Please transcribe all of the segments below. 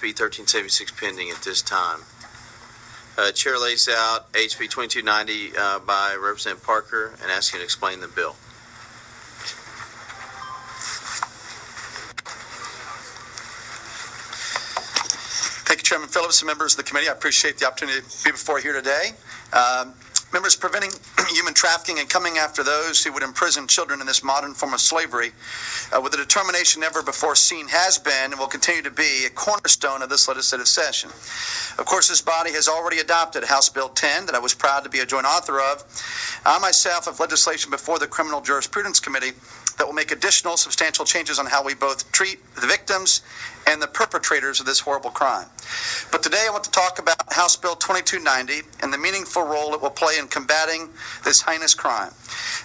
HB 1376 pending at this time. Chair lays out HB 2290 by Representative Parker and asks you to explain the bill. Thank you, Chairman Phillips and members of the committee. I appreciate the opportunity to be before you here today. Members, preventing human trafficking and coming after those who would imprison children in this modern form of slavery with a determination never before seen has been and will continue to be a cornerstone of this legislative session. Of course, this body has already adopted House Bill 10 that I was proud to be a joint author of. I myself have legislation before the Criminal Jurisprudence Committee that will make additional substantial changes on how we both treat the victims and the perpetrators of this horrible crime. But today I want to talk about House Bill 2290 and the meaningful role it will play in combating this heinous crime.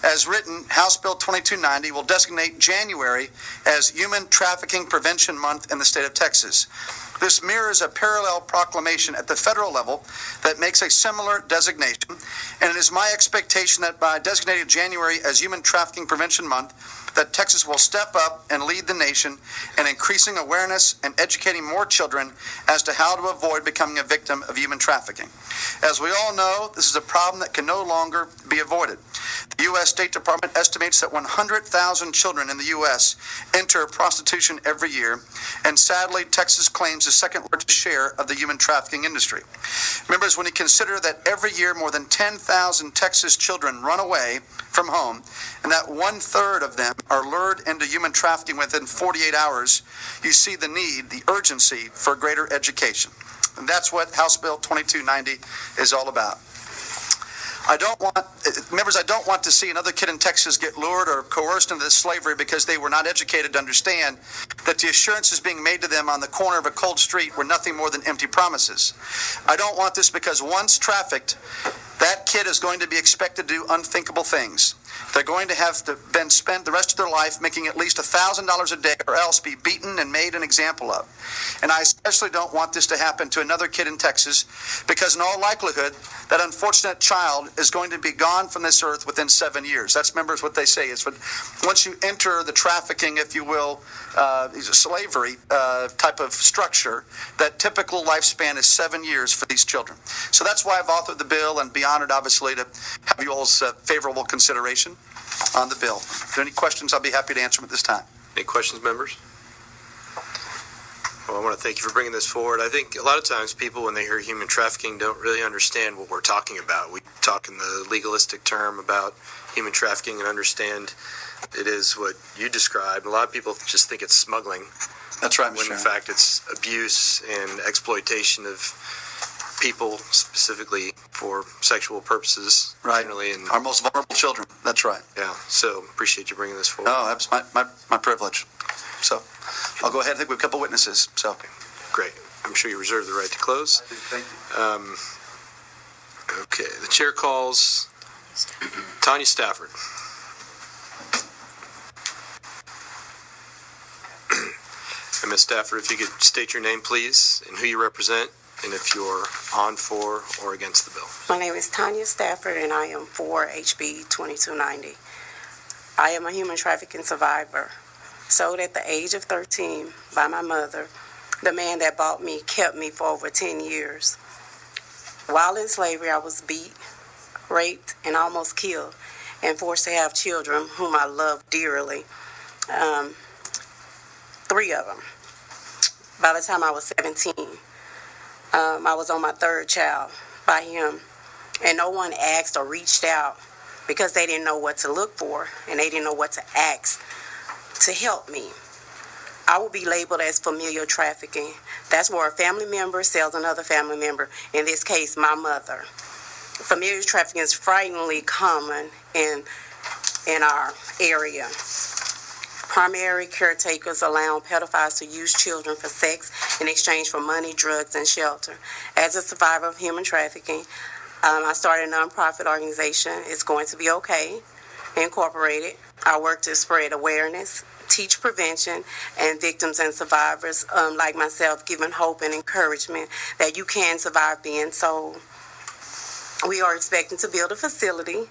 As written, House Bill 2290 will designate January as Human Trafficking Prevention Month in the state of Texas. This mirrors a parallel proclamation at the federal level that makes a similar designation, and it is my expectation that by designating January as Human Trafficking Prevention Month, that Texas will step up and lead the nation in increasing awareness and educating more children as to how to avoid becoming a victim of human trafficking. As we all know, this is a problem that can no longer be avoided. The U.S. State Department estimates that 100,000 children in the U.S. enter prostitution every year, and sadly, Texas claims the second largest share of the human trafficking industry. Members, when you consider that every year more than 10,000 Texas children run away from home, and that 1/3 of them are lured into human trafficking within 48 hours, you see the need, the urgency for greater education. And that's what House Bill 2290 is all about. I don't want to see another kid in Texas get lured or coerced into this slavery because they were not educated to understand that the assurances being made to them on the corner of a cold street were nothing more than empty promises. I don't want this because once trafficked, that kid is going to be expected to do unthinkable things. They're going to have to then spend the rest of their life making at least $1,000 a day or else be beaten and made an example of. And I especially don't want this to happen to another kid in Texas because in all likelihood, that unfortunate child is going to be gone from this earth within 7 years. That's, members, what they say is once you enter the trafficking, if you will, slavery type of structure, that typical lifespan is 7 years for these children. So that's why I've authored the bill and be honored, obviously, to have you all's favorable consideration on the bill. If there are any questions, I'll be happy to answer them at this time. Any questions, members? Well, I want to thank you for bringing this forward. I think a lot of times people, when they hear human trafficking, don't really understand what we're talking about. We talk in the legalistic term about human trafficking and understand it is what you described. A lot of people just think it's smuggling. That's right, Mr. When in fact it's abuse and exploitation of people, specifically for sexual purposes. Right. Generally, and our most vulnerable children. That's right. Yeah. So appreciate you bringing this forward. Oh, that's my privilege. So I'll go ahead. I think we have a couple witnesses. So great. I'm sure you reserve the right to close. Thank you. Okay. The chair calls Tonya Stafford. And Ms. Stafford, if you could state your name, please, and who you represent, and if you're on, for, or against the bill. My name is Tonya Stafford, and I am for HB 2290. I am a human trafficking survivor, sold at the age of 13 by my mother. The man that bought me kept me for over 10 years. While in slavery, I was beat, raped, and almost killed, and forced to have children whom I loved dearly. 3 of them. By the time I was 17, I was on my 3rd child by him, and no one asked or reached out because they didn't know what to look for and they didn't know what to ask to help me. I will be labeled as familial trafficking. That's where a family member sells another family member, in this case, my mother. Familial trafficking is frighteningly common in our area. Primary caretakers allow pedophiles to use children for sex in exchange for money, drugs, and shelter. As a survivor of human trafficking, I started a nonprofit organization. It's Going to Be Okay, Incorporated. I work to spread awareness, teach prevention, and victims and survivors like myself, giving hope and encouragement that you can survive being sold. We are expecting to build a facility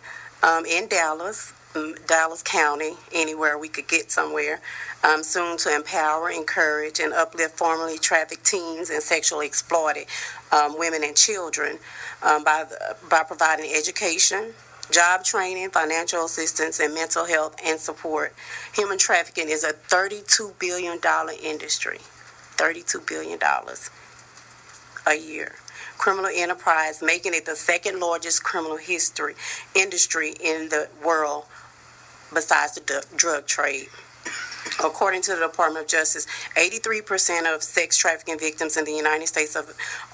in Dallas Dallas County, anywhere we could get somewhere. Soon to empower, encourage, and uplift formerly trafficked teens and sexually exploited women and children by providing education, job training, financial assistance, and mental health and support. Human trafficking is a $32 billion industry. $32 billion a year. Criminal enterprise, making it the second largest criminal industry in the world besides the drug trade. According to the Department of Justice, 83% of sex trafficking victims in the United States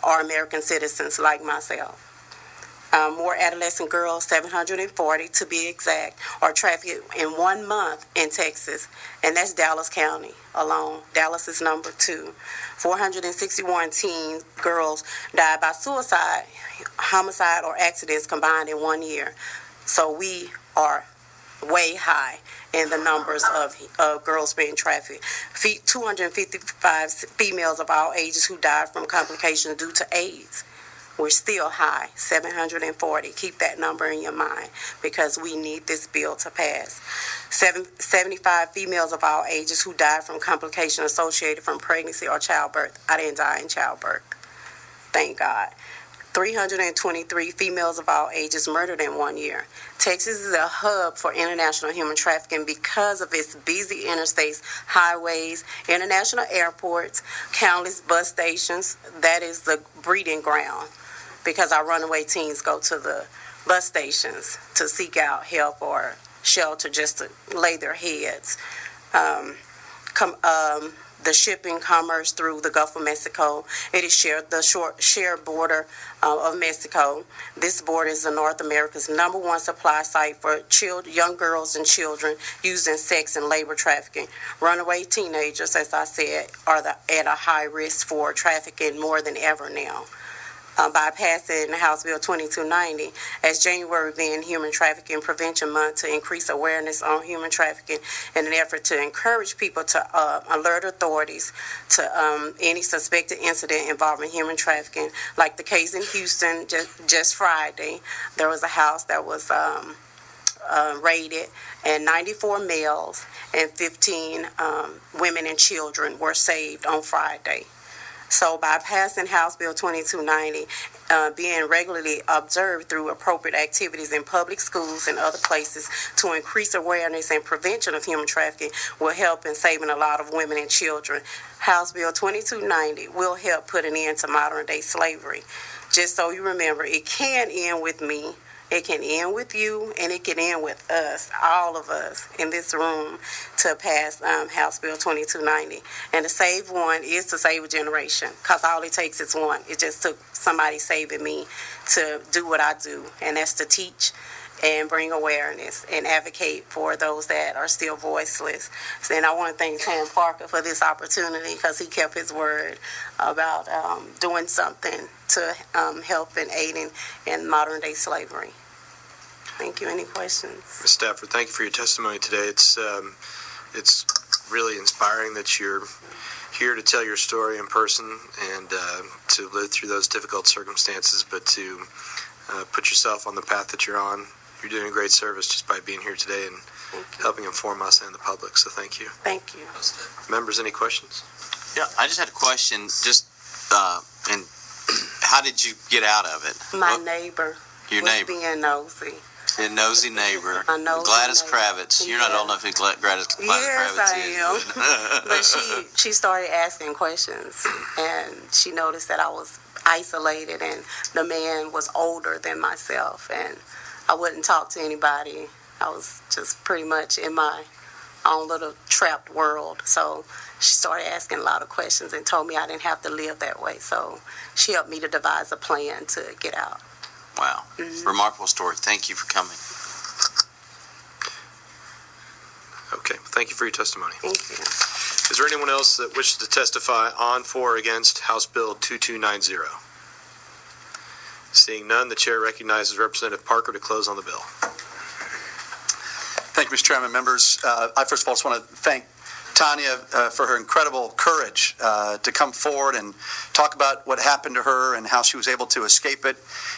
are American citizens like myself. More adolescent girls, 740 to be exact, are trafficked in 1 month in Texas, and that's Dallas County alone. Dallas is number 2. 461 teen girls died by suicide, homicide, or accidents combined in 1 year. So we are way high in the numbers of girls being trafficked. 255 females of all ages who died from complications due to AIDS. We're still high, 740. Keep that number in your mind because we need this bill to pass. 75 females of all ages who died from complications associated from pregnancy or childbirth. I didn't die in childbirth. Thank God. 323 females of all ages murdered in 1 year. Texas is a hub for international human trafficking because of its busy interstates, highways, international airports, countless bus stations. That is the breeding ground because our runaway teens go to the bus stations to seek out help or shelter just to lay their heads. The shipping commerce through the Gulf of Mexico. It is shared border of Mexico. This border is North America's #1 supply site for young girls and children used in sex and labor trafficking. Runaway teenagers, as I said, are at a high risk for trafficking more than ever now. By passing House Bill 2290 as January being Human Trafficking Prevention Month to increase awareness on human trafficking in an effort to encourage people to alert authorities to any suspected incident involving human trafficking, like the case in Houston just Friday. There was a house that was raided, and 94 males and 15 women and children were saved on Friday. So by passing House Bill 2290, being regularly observed through appropriate activities in public schools and other places to increase awareness and prevention of human trafficking will help in saving a lot of women and children. House Bill 2290 will help put an end to modern-day slavery. Just so you remember, it can end with me. It can end with you, and it can end with us, all of us in this room, to pass House Bill 2290. And to save one is to save a generation, because all it takes is one. It just took somebody saving me to do what I do, and that's to teach and bring awareness and advocate for those that are still voiceless. And I want to thank Sam Parker for this opportunity because he kept his word about doing something to help and aid in modern-day slavery. Thank you. Any questions? Ms. Stafford, thank you for your testimony today. It's really inspiring that you're here to tell your story in person and to live through those difficult circumstances, but to put yourself on the path that you're on. You're doing a great service just by being here today and helping inform us and the public, so thank you. Thank you. Members, any questions? Yeah, I just had a question. And how did you get out of it? My neighbor. Your was neighbor. Being nosy. Your nosy neighbor. My nosy Gladys neighbor. Kravitz. You're not old enough to be Gladys Kravitz Yes, is. I am. But she started asking questions, and she noticed that I was isolated, and the man was older than myself, and I wouldn't talk to anybody. I was just pretty much in my own little trapped world. So she started asking a lot of questions and told me I didn't have to live that way. So she helped me to devise a plan to get out. Wow. Mm-hmm. Remarkable story. Thank you for coming. Okay. Thank you for your testimony. Thank you. Is there anyone else that wishes to testify on, for, or against House Bill 2290? Seeing none, the chair recognizes Representative Parker to close on the bill. Thank you, Mr. Chairman. Members, I first of all just want to thank Tonya for her incredible courage to come forward and talk about what happened to her and how she was able to escape it,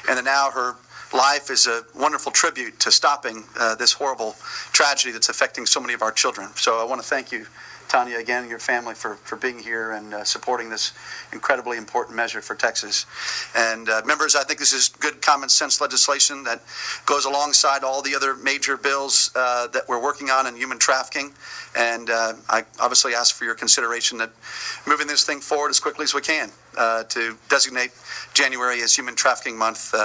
and then now her life is a wonderful tribute to stopping this horrible tragedy that's affecting so many of our children. So I want to thank you, Tonya, again, and your family for being here and supporting this incredibly important measure for Texas. And members, I think this is good common sense legislation that goes alongside all the other major bills that we're working on in human trafficking. And I obviously ask for your consideration that moving this thing forward as quickly as we can to designate January as Human Trafficking Month,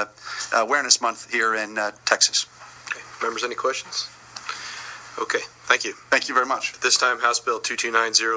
Awareness Month here in Texas. Okay. Members, any questions? Okay, thank you. Thank you very much. At this time, House Bill 2290